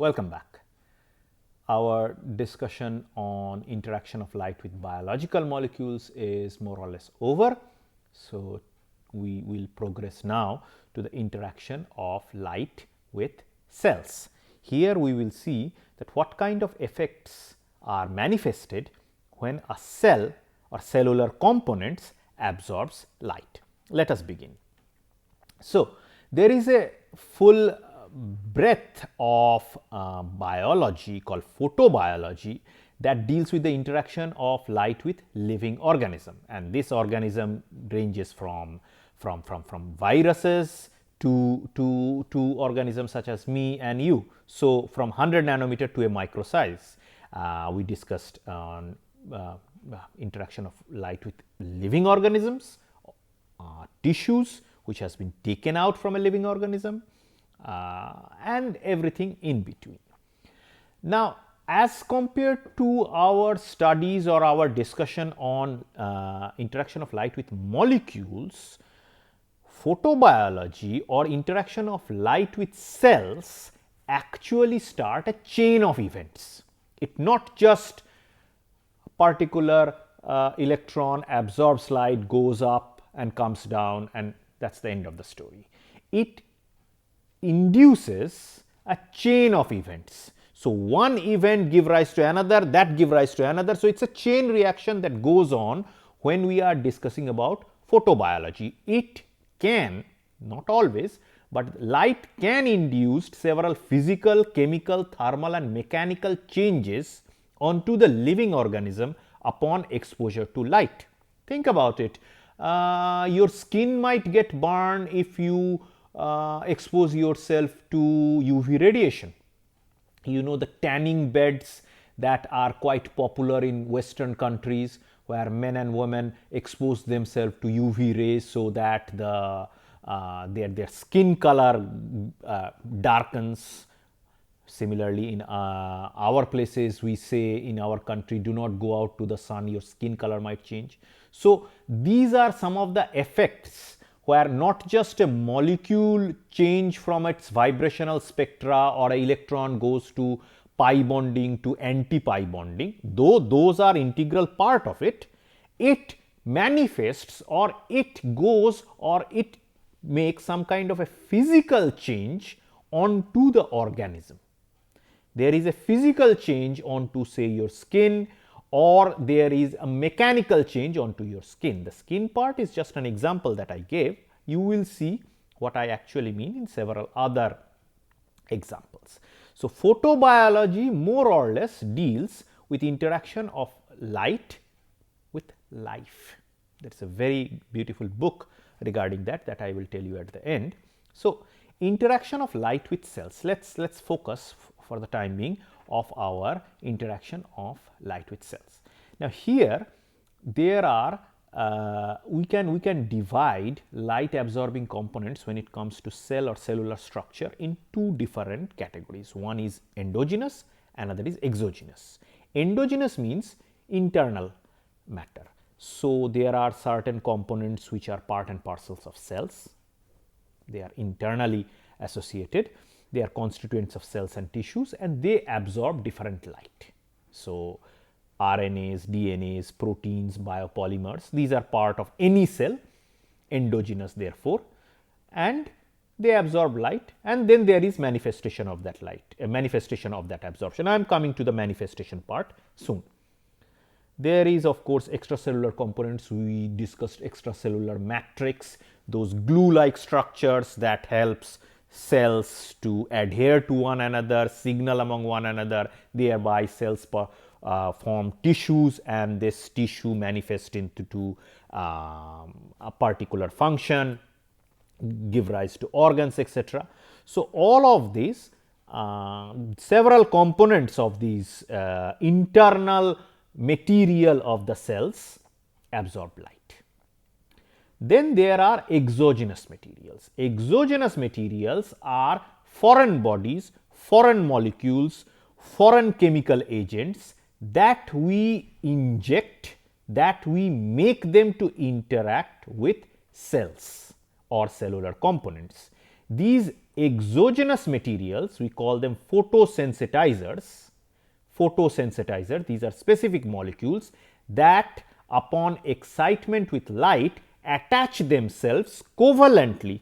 Welcome back. Our discussion on interaction of light with biological molecules is more or less over. So, we will progress now to the interaction of light with cells. Here we will see that what kind of effects are manifested when a cell or cellular components absorbs light. Let us begin. So, there is a full breadth of biology called photobiology that deals with the interaction of light with living organism, and this organism ranges from viruses to organisms such as me and you. So, from 100 nanometer to a micro size, we discussed on interaction of light with living organisms, tissues which has been taken out from a living organism, and everything in between. Now, as compared to our studies or our discussion on interaction of light with molecules, photobiology or interaction of light with cells actually start a chain of events. It not just particular electron absorbs light, goes up and comes down, and that is the end of the story. It induces a chain of events. So, one event give rise to another, that give rise to another. So, it is a chain reaction that goes on when we are discussing about photobiology. It can, not always, but light can induce several physical, chemical, thermal and mechanical changes onto the living organism upon exposure to light. Think about it. Your skin might get burned if you expose yourself to UV radiation. You know the tanning beds that are quite popular in Western countries, where men and women expose themselves to UV rays so that their skin color darkens. Similarly, in our places, we say in our country, do not go out to the sun, your skin color might change. So, these are some of the effects where not just a molecule change from its vibrational spectra or an electron goes to pi bonding to anti-pi bonding, though those are integral part of it, it manifests or it goes or it makes some kind of a physical change onto the organism. There is a physical change onto, say, your skin, or there is a mechanical change onto your skin. The skin part is just an example that I gave. You will see what I actually mean in several other examples. So, photobiology more or less deals with interaction of light with life. There is a very beautiful book regarding that I will tell you at the end. So, interaction of light with cells. Let's focus for the time being of our interaction of light with cells. Now, here there are we can divide light absorbing components when it comes to cell or cellular structure in two different categories. One is endogenous, another is exogenous. Endogenous means internal matter. So, there are certain components which are part and parcels of cells. They are internally associated. They are constituents of cells and tissues, and they absorb different light. So, RNAs, DNAs, proteins, biopolymers, these are part of any cell, endogenous therefore, and they absorb light, and then there is manifestation of that light, a manifestation of that absorption. I am coming to the manifestation part soon. There is of course extracellular components. We discussed extracellular matrix, those glue like structures that helps cells to adhere to one another, signal among one another, thereby cells form tissues, and this tissue manifests into a particular function, give rise to organs, etc. So, all of these several components of these internal material of the cells absorb light. Then there are exogenous materials. Exogenous materials are foreign bodies, foreign molecules, foreign chemical agents that we inject, that we make them to interact with cells or cellular components. These exogenous materials, we call them photosensitizers. Photosensitizer, these are specific molecules that upon excitement with light attach themselves covalently,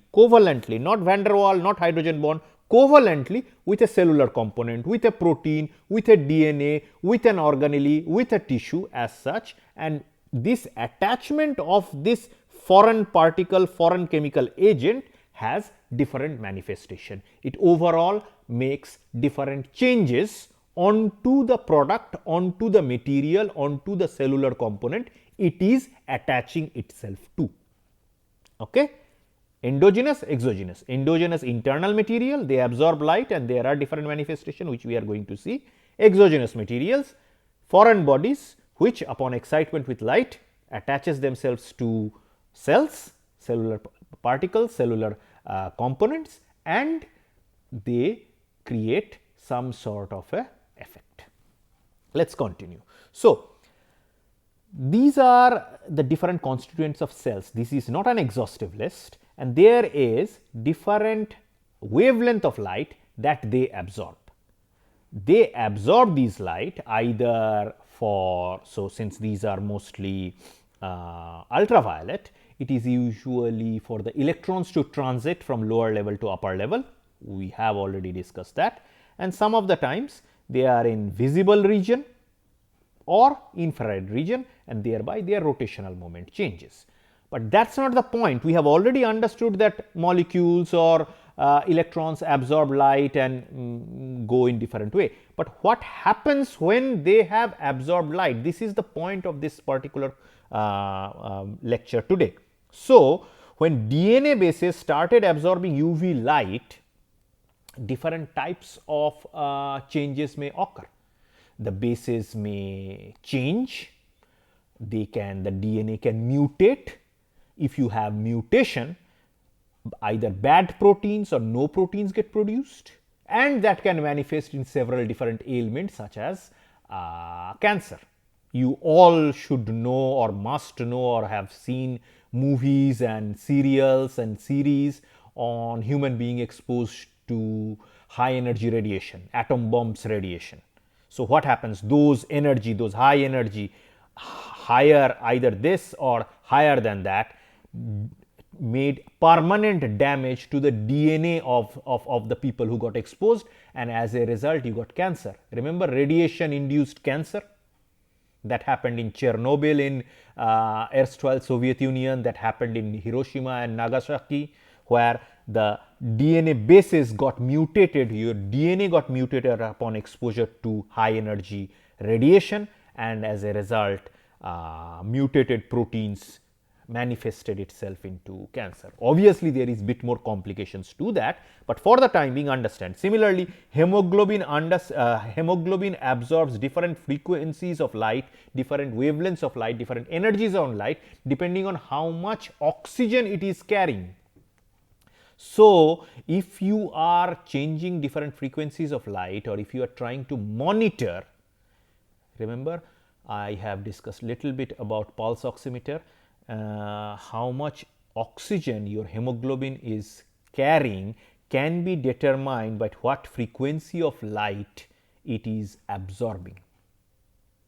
not van der Waal, not hydrogen bond, covalently with a cellular component, with a protein, with a DNA, with an organelle, with a tissue as such. And this attachment of this foreign particle, foreign chemical agent has different manifestation. It overall makes different changes onto the product, onto the material, onto the cellular component it is attaching itself to. Okay? Endogenous, exogenous. Endogenous, internal material, they absorb light and there are different manifestation which we are going to see. Exogenous materials, foreign bodies which upon excitement with light attaches themselves to cells, cellular particles, cellular components, and they create some sort of a effect. Let us continue. So, these are the different constituents of cells. This is not an exhaustive list, and there is different wavelength of light that they absorb. They absorb these light either for, so since these are mostly ultraviolet, it is usually for the electrons to transit from lower level to upper level. We have already discussed that, and some of the times they are in visible region or infrared region, and thereby their rotational moment changes. But that is not the point. We have already understood that molecules or electrons absorb light and go in different way. But what happens when they have absorbed light? This is the point of this particular lecture today. So, when DNA bases started absorbing UV light, different types of changes may occur. The bases may change, the DNA can mutate. If you have mutation, either bad proteins or no proteins get produced, and that can manifest in several different ailments such as cancer. You all should know or must know or have seen movies and serials and series on human being exposed to high energy radiation, atom bombs radiation. So, what happens? Those energy, those high energy, higher either this or higher than that, made permanent damage to the DNA of the people who got exposed, and as a result you got cancer. Remember radiation induced cancer? That happened in Chernobyl in erstwhile Soviet Union, that happened in Hiroshima and Nagasaki, where the DNA bases got mutated, your DNA got mutated upon exposure to high energy radiation, and as a result mutated proteins manifested itself into cancer. Obviously, there is bit more complications to that, but for the time being understand. Similarly, hemoglobin absorbs different frequencies of light, different wavelengths of light, different energies of light depending on how much oxygen it is carrying. So, if you are changing different frequencies of light, or if you are trying to monitor, remember I have discussed little bit about pulse oximeter, how much oxygen your hemoglobin is carrying can be determined by what frequency of light it is absorbing.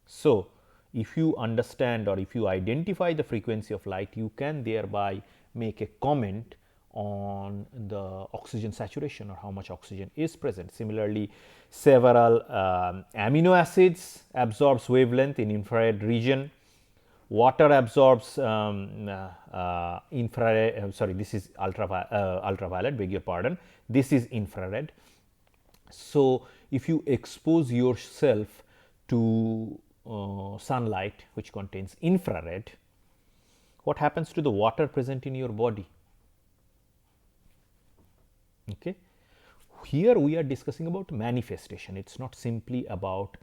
So, if you understand or if you identify the frequency of light, you can thereby make a comment on the oxygen saturation or how much oxygen is present. Similarly, several amino acids absorbs wavelength in infrared region. Water absorbs infrared, sorry, this is ultraviolet, beg your pardon, this is infrared. So, if you expose yourself to sunlight which contains infrared, what happens to the water present in your body? Okay. Here we are discussing about manifestation. It is not simply about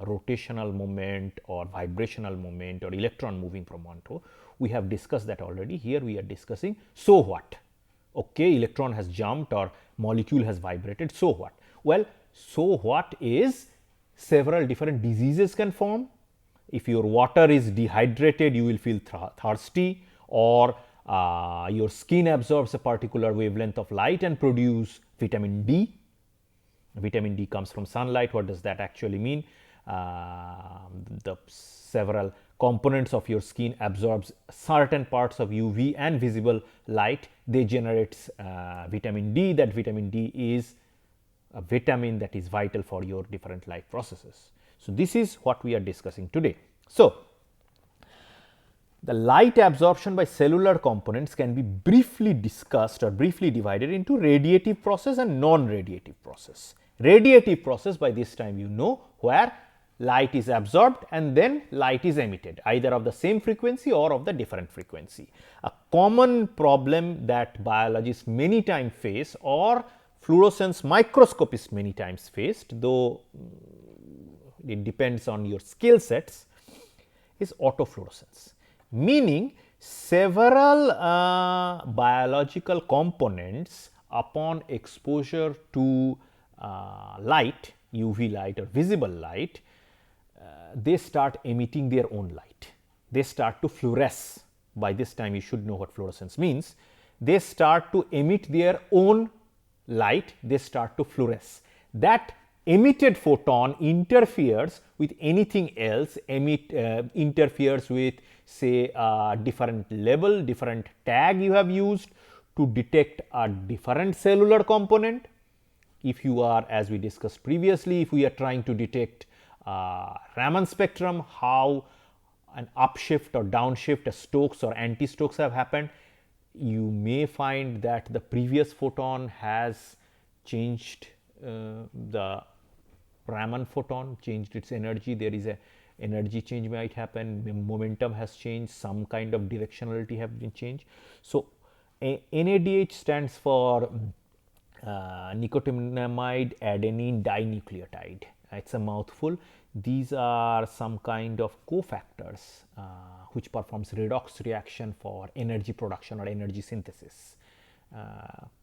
rotational moment or vibrational moment or electron moving from one to. We have discussed that already. Here we are discussing so what. Okay, electron has jumped or molecule has vibrated, so what? Well, so what is several different diseases can form. If your water is dehydrated, you will feel thirsty, or your skin absorbs a particular wavelength of light and produce vitamin D. Vitamin D comes from sunlight. What does that actually mean? The several components of your skin absorbs certain parts of UV and visible light. They generate vitamin D. That vitamin D is a vitamin that is vital for your different life processes. So, this is what we are discussing today. So, the light absorption by cellular components can be briefly discussed or briefly divided into radiative process and non-radiative process. Radiative process, by this time you know, where light is absorbed and then light is emitted, either of the same frequency or of the different frequency. A common problem that biologists many times face, or fluorescence microscopists many times faced, though it depends on your skill sets, is autofluorescence, meaning several biological components upon exposure to light, UV light or visible light, they start emitting their own light. They start to fluoresce. By this time you should know what fluorescence means. They start to emit their own light, they start to fluoresce. That emitted photon interferes with anything else, interferes with, say, different label, different tag you have used to detect a different cellular component. If you are, as we discussed previously, if we are trying to detect Raman spectrum, how an upshift or downshift, a Stokes or anti-Stokes have happened, you may find that the previous photon has changed the Raman photon, changed its energy. There is a energy change might happen, momentum has changed, some kind of directionality have been changed. So, NADH stands for nicotinamide adenine dinucleotide. It's a mouthful. These are some kind of cofactors which performs redox reaction for energy production or energy synthesis.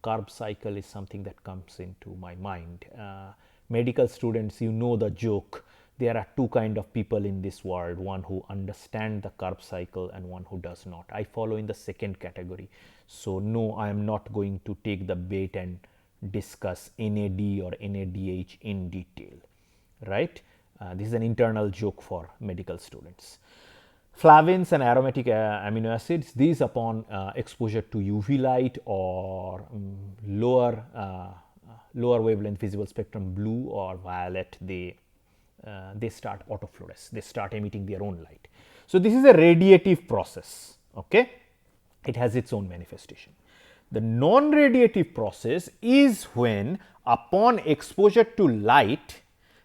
Carb cycle is something that comes into my mind. Medical students, you know the joke. There are two kind of people in this world, one who understand the carb cycle and one who does not. I follow in the second category. So, no, I am not going to take the bait and discuss NAD or NADH in detail, right? This is an internal joke for medical students. Flavins and aromatic amino acids, these upon exposure to UV light or lower wavelength visible spectrum blue or violet, they start autofluoresce, they start emitting their own light. So, this is a radiative process, okay? It has its own manifestation. The non-radiative process is when upon exposure to light,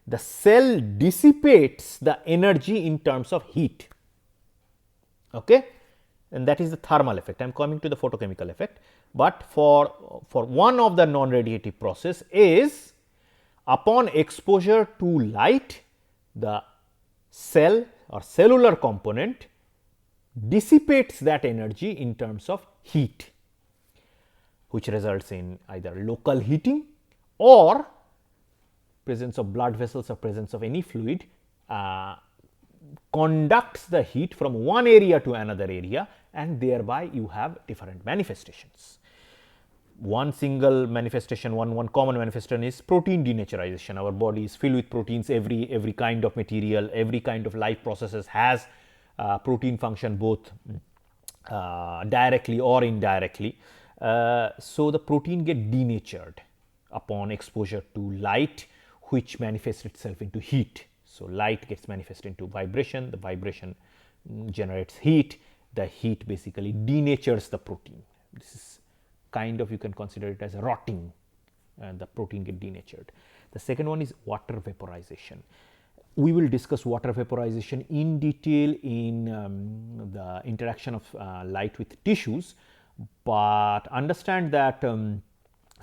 the cell dissipates the energy in terms of heat, okay? And that is the thermal effect. I am coming to the photochemical effect, but for one of the non-radiative process is upon exposure to light, the cell or cellular component dissipates that energy in terms of heat, which results in either local heating or presence of blood vessels or presence of any fluid conducts the heat from one area to another area, and thereby you have different manifestations. One single manifestation, one common manifestation is protein denaturization. Our body is filled with proteins. Every kind of material, every kind of life processes has protein function, both directly or indirectly. So, the protein get denatured upon exposure to light, which manifests itself into heat. So, light gets manifested into vibration, the vibration generates heat, the heat basically denatures the protein. This is kind of, you can consider it as rotting, the protein get denatured. The second one is water vaporization. We will discuss water vaporization in detail in the interaction of light with tissues, but understand that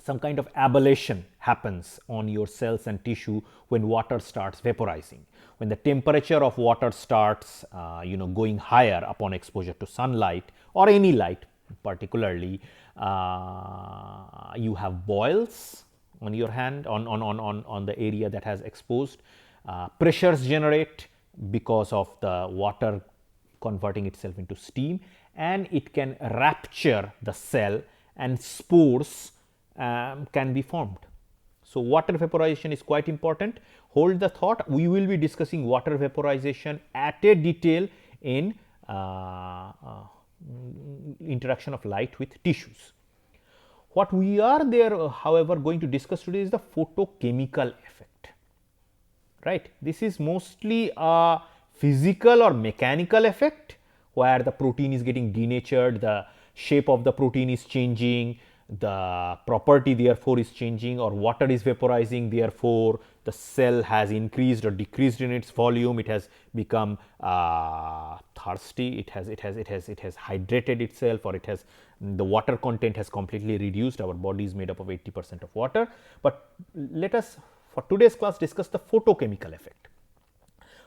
some kind of ablation happens on your cells and tissue when water starts vaporizing. When the temperature of water starts going higher upon exposure to sunlight or any light particularly, you have boils on your hand, on the area that has exposed. Pressures generate because of the water converting itself into steam, and it can rupture the cell and spores can be formed. So, water vaporization is quite important. Hold the thought, we will be discussing water vaporization at a detail in interaction of light with tissues. What we are there, however, going to discuss today is the photochemical effect, right. This is mostly a physical or mechanical effect where the protein is getting denatured, the shape of the protein is changing, the property therefore is changing, or water is vaporizing, therefore the cell has increased or decreased in its volume, it has become thirsty, it has hydrated itself, or it has the water content has completely reduced. Our body is made up of 80% of water, but let us for today's class discuss the photochemical effect.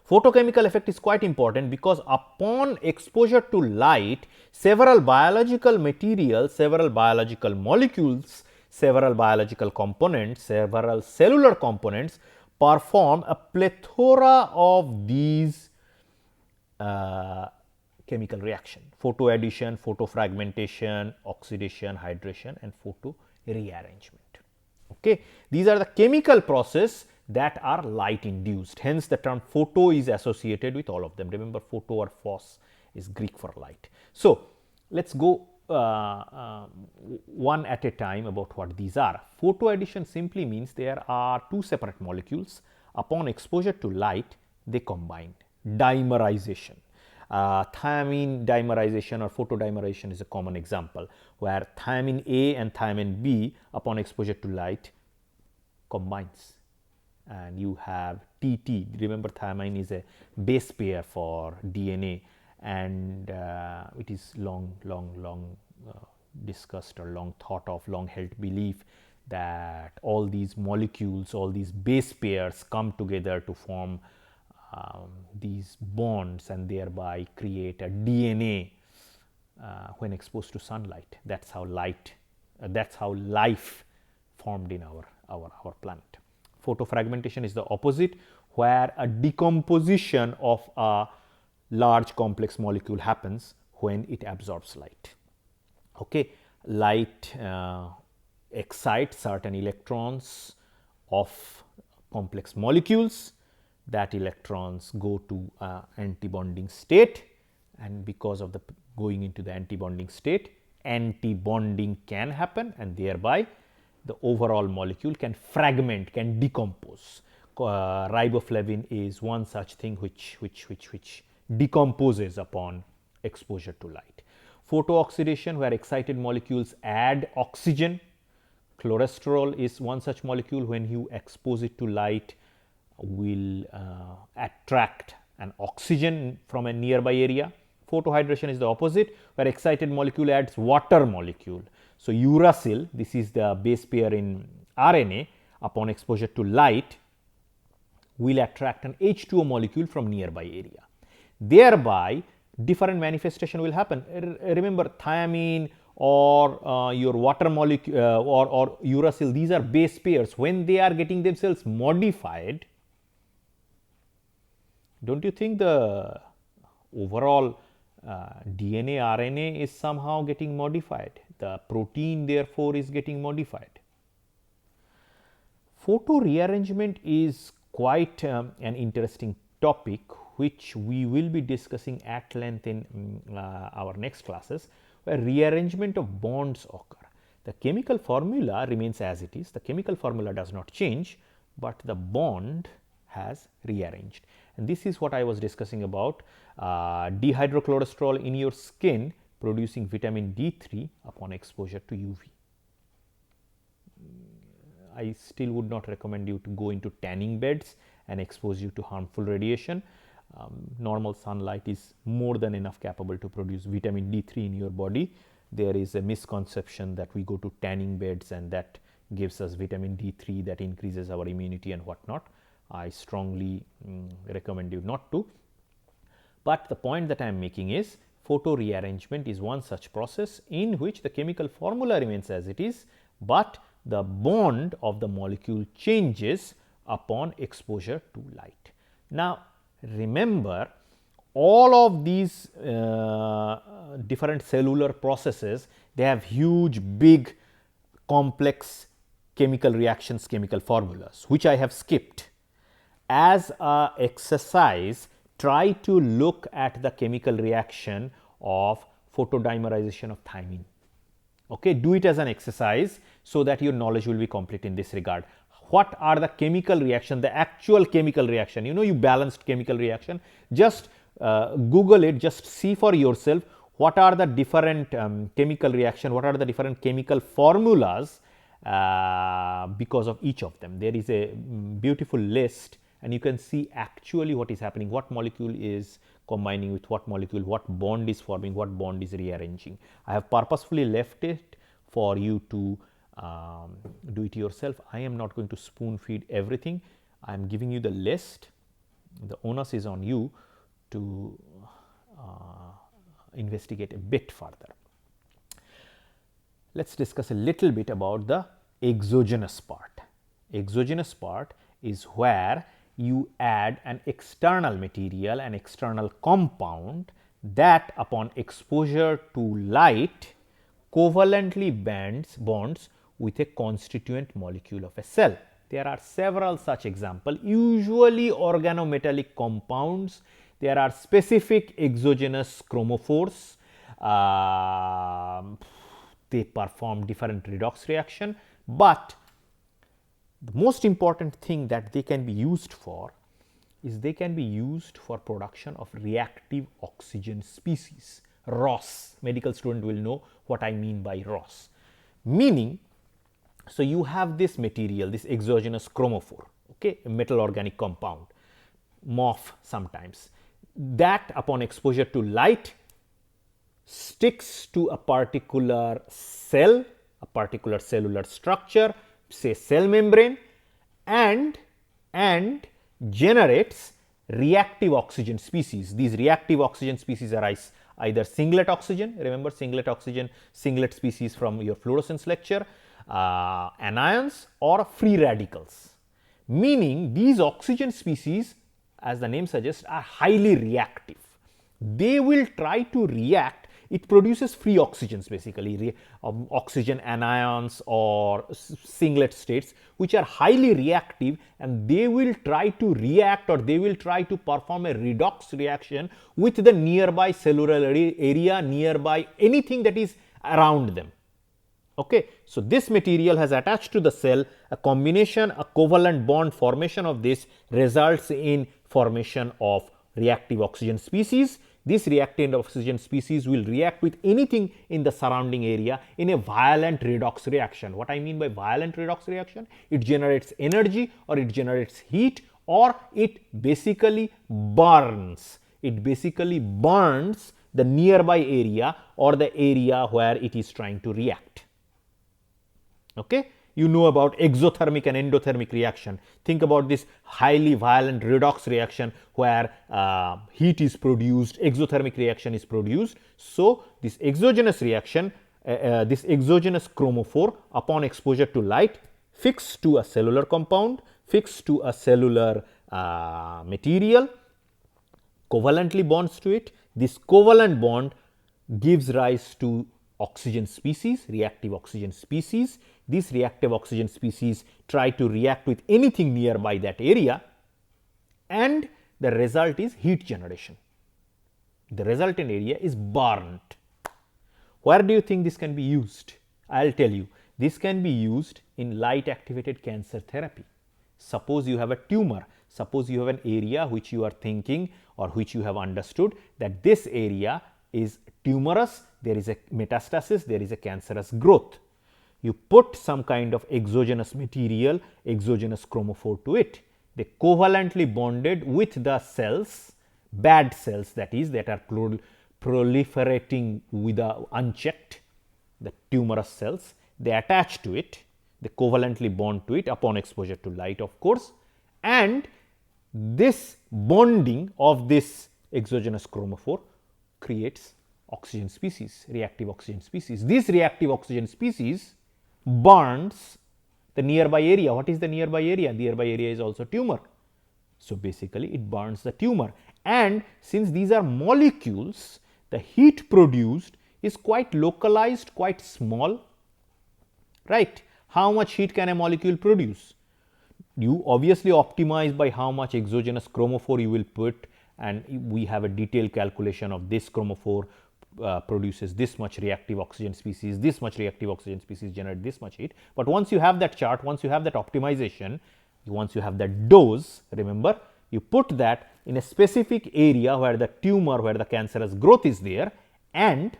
Photochemical effect is quite important because upon exposure to light, several biological materials, several biological molecules, several biological components, several cellular components perform a plethora of these chemical reaction: photo addition, photo fragmentation, oxidation, hydration, and photo rearrangement. Okay. These are the chemical process that are light induced, hence the term photo is associated with all of them. Remember, photo or phos is Greek for light. So, let us go one at a time about what these are. Photo addition simply means there are two separate molecules. Upon exposure to light, they combine. Dimerization. Thiamine dimerization or photodimerization is a common example, where thiamine A and thiamine B upon exposure to light combines, and you have TT. Remember, thiamine is a base pair for DNA, and it is long discussed or long thought of, long held belief that all these molecules, all these base pairs come together to form these bonds and thereby create a DNA when exposed to sunlight. That's how life formed in our planet. Photofragmentation is the opposite, where a decomposition of a large complex molecule happens when it absorbs light. Okay. Light excites certain electrons of complex molecules. That electrons go to antibonding state, and because of the going into the antibonding state, antibonding can happen, and thereby the overall molecule can fragment, can decompose. Riboflavin is one such thing which decomposes upon exposure to light. Photooxidation, where excited molecules add oxygen. Cholesterol is one such molecule, when you expose it to light, will attract an oxygen from a nearby area. Photohydration is the opposite, where excited molecule adds water molecule. So, uracil, this is the base pair in RNA, upon exposure to light will attract an H2O molecule from nearby area. Thereby, different manifestation will happen. Remember, thiamine or your water molecule or uracil, these are base pairs. When they are getting themselves modified, don't you think the overall DNA, RNA is somehow getting modified? The protein therefore is getting modified. Photo rearrangement is quite an interesting topic, which we will be discussing at length in our next classes, where rearrangement of bonds occur. The chemical formula remains as it is, the chemical formula does not change, but the bond has rearranged. And this is what I was discussing about dehydrocholesterol in your skin producing vitamin D3 upon exposure to UV. I still would not recommend you to go into tanning beds and expose you to harmful radiation. Normal sunlight is more than enough capable to produce vitamin D3 in your body. There is a misconception that we go to tanning beds and that gives us vitamin D3, that increases our immunity and whatnot. I strongly recommend you not to. But the point that I am making is, photo rearrangement is one such process in which the chemical formula remains as it is, but the bond of the molecule changes upon exposure to light. Now, remember, all of these different cellular processes, they have huge, big, complex chemical reactions, chemical formulas, which I have skipped. As a exercise, try to look at the chemical reaction of photodimerization of thymine. Okay, do it as an exercise so that your knowledge will be complete in this regard. What are the chemical reaction, the actual chemical reaction? You know, you balanced chemical reaction. Just Google it, just see for yourself what are the different chemical reaction, what are the different chemical formulas because of each of them. There is a beautiful list, and you can see actually what is happening, what molecule is combining with what molecule, what bond is forming, what bond is rearranging. I have purposefully left it for you to do it yourself. I am not going to spoon feed everything. I am giving you the list. The onus is on you to investigate a bit further. Let us discuss a little bit about the exogenous part. Exogenous part is where you add an external material, an external compound that upon exposure to light covalently bonds with a constituent molecule of a cell. There are several such examples, usually organometallic compounds. There are specific exogenous chromophores. They perform different redox reaction, but the most important thing that they can be used for is they can be used for production of reactive oxygen species, ROS. Medical student will know what I mean by ROS. Meaning, so you have this material, this exogenous chromophore, okay, a metal organic compound, MOF sometimes, that upon exposure to light sticks to a particular cell, a particular cellular structure, say cell membrane, and generates reactive oxygen species. These reactive oxygen species are either singlet oxygen, remember singlet oxygen, singlet species from your fluorescence lecture, anions, or free radicals. Meaning these oxygen species, as the name suggests, are highly reactive. They will try to react. It produces free oxygens, basically oxygen anions or singlet states, which are highly reactive, and they will try to react, or they will try to perform a redox reaction with the nearby cellular area, nearby anything that is around them. Okay. So, this material has attached to the cell, a combination, a covalent bond formation of this results in formation of reactive oxygen species. This reactant oxygen species will react with anything in the surrounding area in a violent redox reaction. What I mean by violent redox reaction? It generates energy, or it generates heat, or it basically burns. It basically burns the nearby area or the area where it is trying to react. Okay. You know about exothermic and endothermic reaction. Think about this highly violent redox reaction where heat is produced, exothermic reaction is produced. So, this exogenous reaction, this exogenous chromophore upon exposure to light fixed to a cellular compound, fixed to a cellular material, covalently bonds to it. This covalent bond gives rise to oxygen species, reactive oxygen species. These reactive oxygen species try to react with anything nearby that area, and the result is heat generation. The resultant area is burnt. Where do you think this can be used? I will tell you, this can be used in light activated cancer therapy. Suppose you have a tumor, suppose you have an area which you are thinking, or which you have understood that this area is tumorous, there is a metastasis, there is a cancerous growth. You put some kind of exogenous material, exogenous chromophore to it. They covalently bonded with the cells, bad cells that is, that are proliferating with unchecked, the tumorous cells. They attach to it, they covalently bond to it upon exposure to light, of course, and this bonding of this exogenous chromophore creates oxygen species, reactive oxygen species. This reactive oxygen species burns the nearby area. What is the nearby area? The nearby area is also tumor. So, basically it burns the tumor, and since these are molecules, the heat produced is quite localized, quite small, right. How much heat can a molecule produce? You obviously optimize by how much exogenous chromophore you will put, and we have a detailed calculation of this chromophore produces this much reactive oxygen species, this much reactive oxygen species generate this much heat. But once you have that chart, once you have that optimization, once you have that dose, remember you put that in a specific area where the tumor, where the cancerous growth is there, and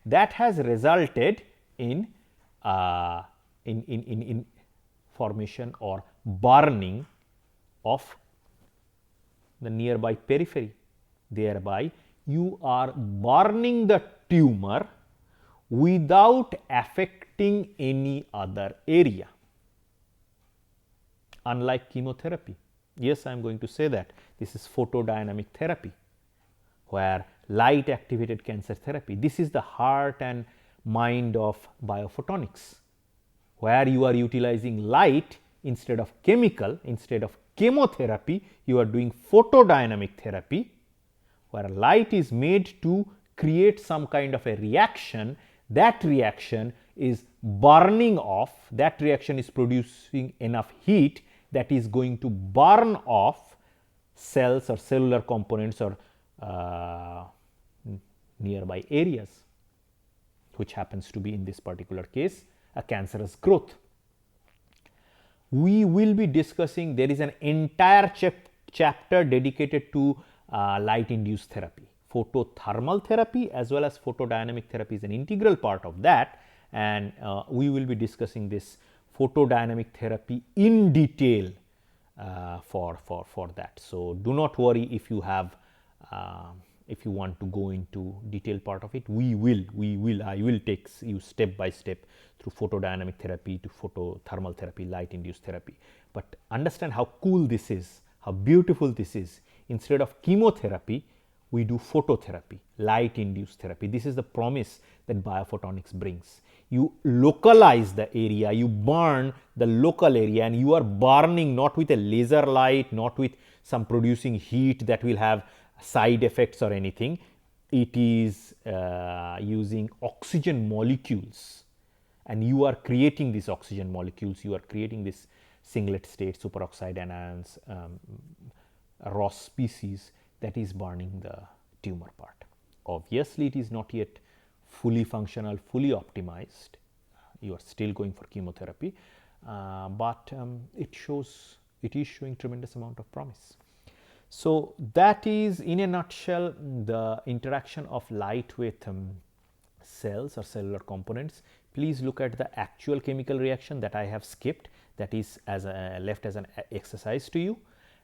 that has resulted in formation or burning of the nearby periphery. Thereby, you are burning the tumor without affecting any other area, unlike chemotherapy. Yes, I am going to say that this is photodynamic therapy, where light activated cancer therapy. This is the heart and mind of biophotonics, where you are utilizing light instead of chemical, instead of chemotherapy, you are doing photodynamic therapy, where light is made to create some kind of a reaction. That reaction is burning off, that reaction is producing enough heat that is going to burn off cells or cellular components or nearby areas, which happens to be in this particular case a cancerous growth. We will be discussing, there is an entire chapter dedicated to light induced therapy. Photothermal therapy as well as photodynamic therapy is an integral part of that, and we will be discussing this photodynamic therapy in detail for that. So, do not worry if you have if you want to go into detailed part of it. I will take you step by step through photodynamic therapy to photothermal therapy, light induced therapy. But understand how cool this is, how beautiful this is. Instead of chemotherapy, we do phototherapy, light induced therapy. This is the promise that biophotonics brings. You localize the area, you burn the local area, and you are burning not with a laser light, not with some producing heat that will have side effects or anything. It is using oxygen molecules, and you are creating these oxygen molecules, you are creating this singlet state, superoxide anions, Ross species that is burning the tumor part. Obviously, it is not yet fully functional, fully optimized. You are still going for chemotherapy, but it is showing tremendous amount of promise. So, that is in a nutshell the interaction of light with cells or cellular components. Please look at the actual chemical reaction that I have skipped, that is as left as an exercise to you,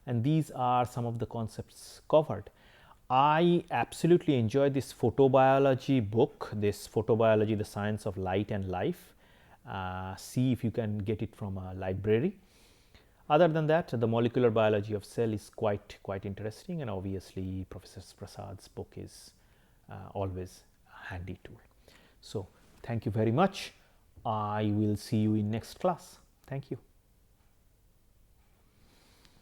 and these are some of the concepts covered. I absolutely enjoy this photobiology book, this Photobiology, the Science of Light and Life. See if you can get it from a library. Other than that, the molecular biology of cell is quite interesting, and obviously Professor Prasad's book is always a handy tool. So, thank you very much. I will see you in next class. Thank you.